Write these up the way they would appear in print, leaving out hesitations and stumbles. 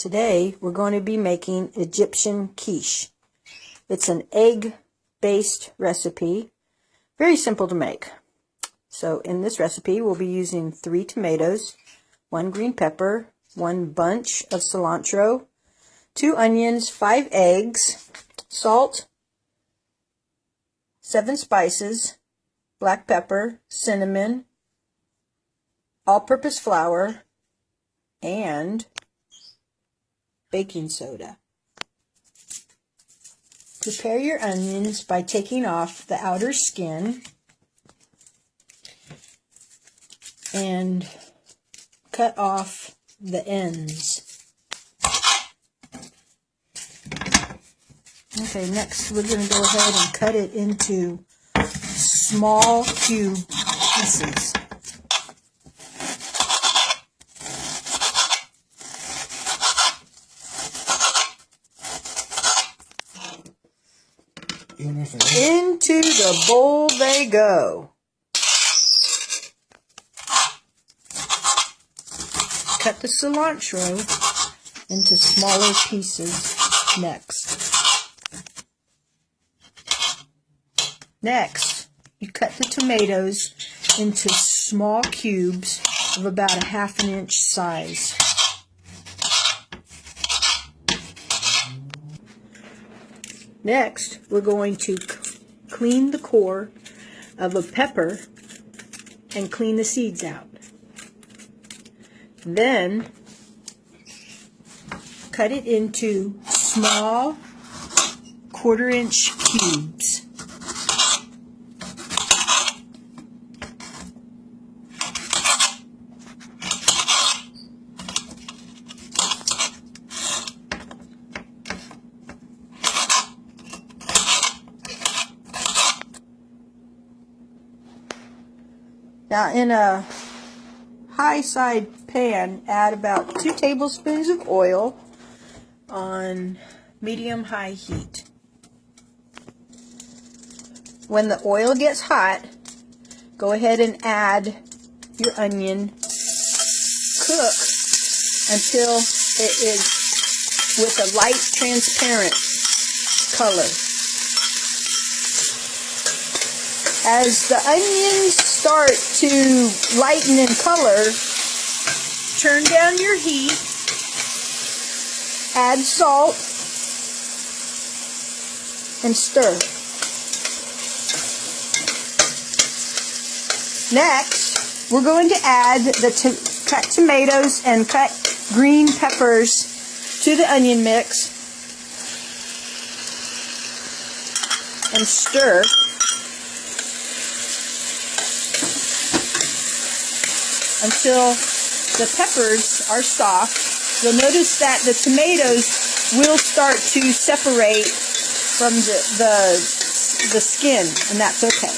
Today we're going to be making Egyptian quiche. It's an egg-based recipe, very simple to make. So in this recipe we'll be using 3 tomatoes, 1 green pepper, 1 bunch of cilantro, 2 onions, 5 eggs, salt, 7 spices, black pepper, cinnamon, all-purpose flour, and baking soda. Prepare your onions by taking off the outer skin and cut off the ends. Okay, next we're going to go ahead and cut it into small cube pieces. Into the bowl they go. Cut the cilantro into smaller pieces next. Next, you cut the tomatoes into small cubes of about 1/2 inch size. Next, we're going to clean the core of a pepper and clean the seeds out. Then, cut it into small 1/4 inch cubes. Now in a high side pan, add about 2 tablespoons of oil on medium-high heat. When the oil gets hot, go ahead and add your onion. Cook until it is with a light transparent color. As the onions start to lighten in color, turn down your heat, add salt, and stir. Next, we're going to add the cut tomatoes and cut green peppers to the onion mix and stir. Until the peppers are soft. You'll notice that the tomatoes will start to separate from the skin, and that's okay.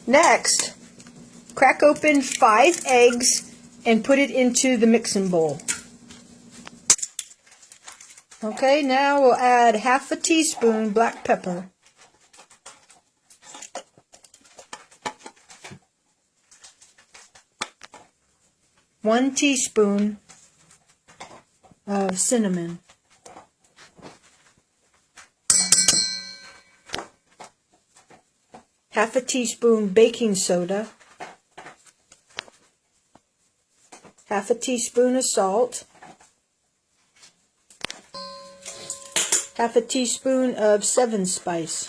Next, crack open 5 eggs and put it into the mixing bowl. Okay, now we'll add 1/2 teaspoon black pepper. 1 teaspoon of cinnamon. 1/2 teaspoon baking soda. 1/2 teaspoon of salt. 1/2 teaspoon of 7 spice.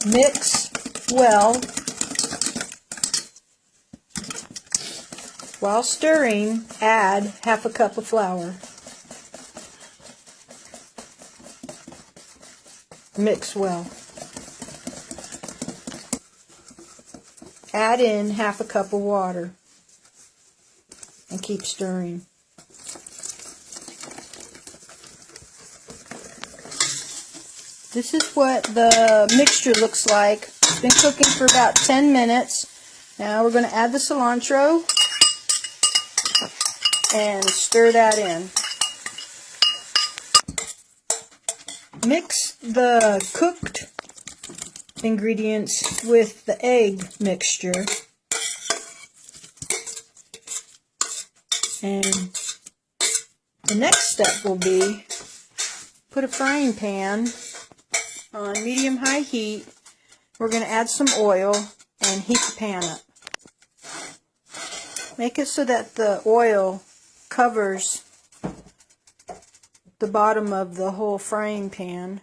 Mix well. While stirring, add 1/2 cup of flour. Mix well. Add in 1/2 cup of water and keep stirring. This is what the mixture looks like. It's been cooking for about 10 minutes. Now we're going to add the cilantro and stir that in. Mix the cooked ingredients with the egg mixture And the next step will be put a frying pan on medium-high heat. We're going to add some oil and heat the pan up. Make it so that the oil covers the bottom of the whole frying pan.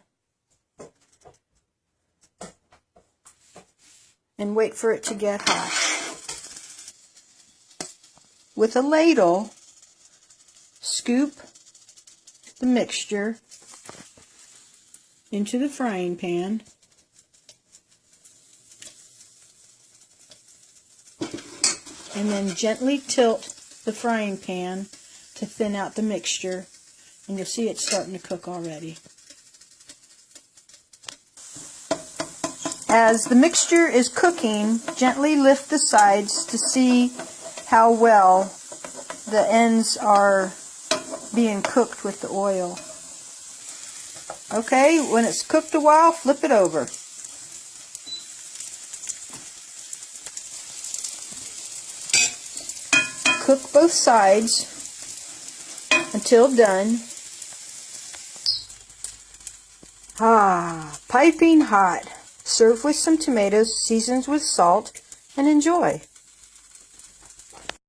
And wait for it to get hot. With a ladle, scoop the mixture into the frying pan. And then gently tilt the frying pan to thin out the mixture. And you'll see it's starting to cook already. As the mixture is cooking, gently lift the sides to see how well the ends are being cooked with the oil. Okay, when it's cooked a while, flip it over. Cook both sides until done. Piping hot. Serve with some tomatoes seasoned with salt and enjoy.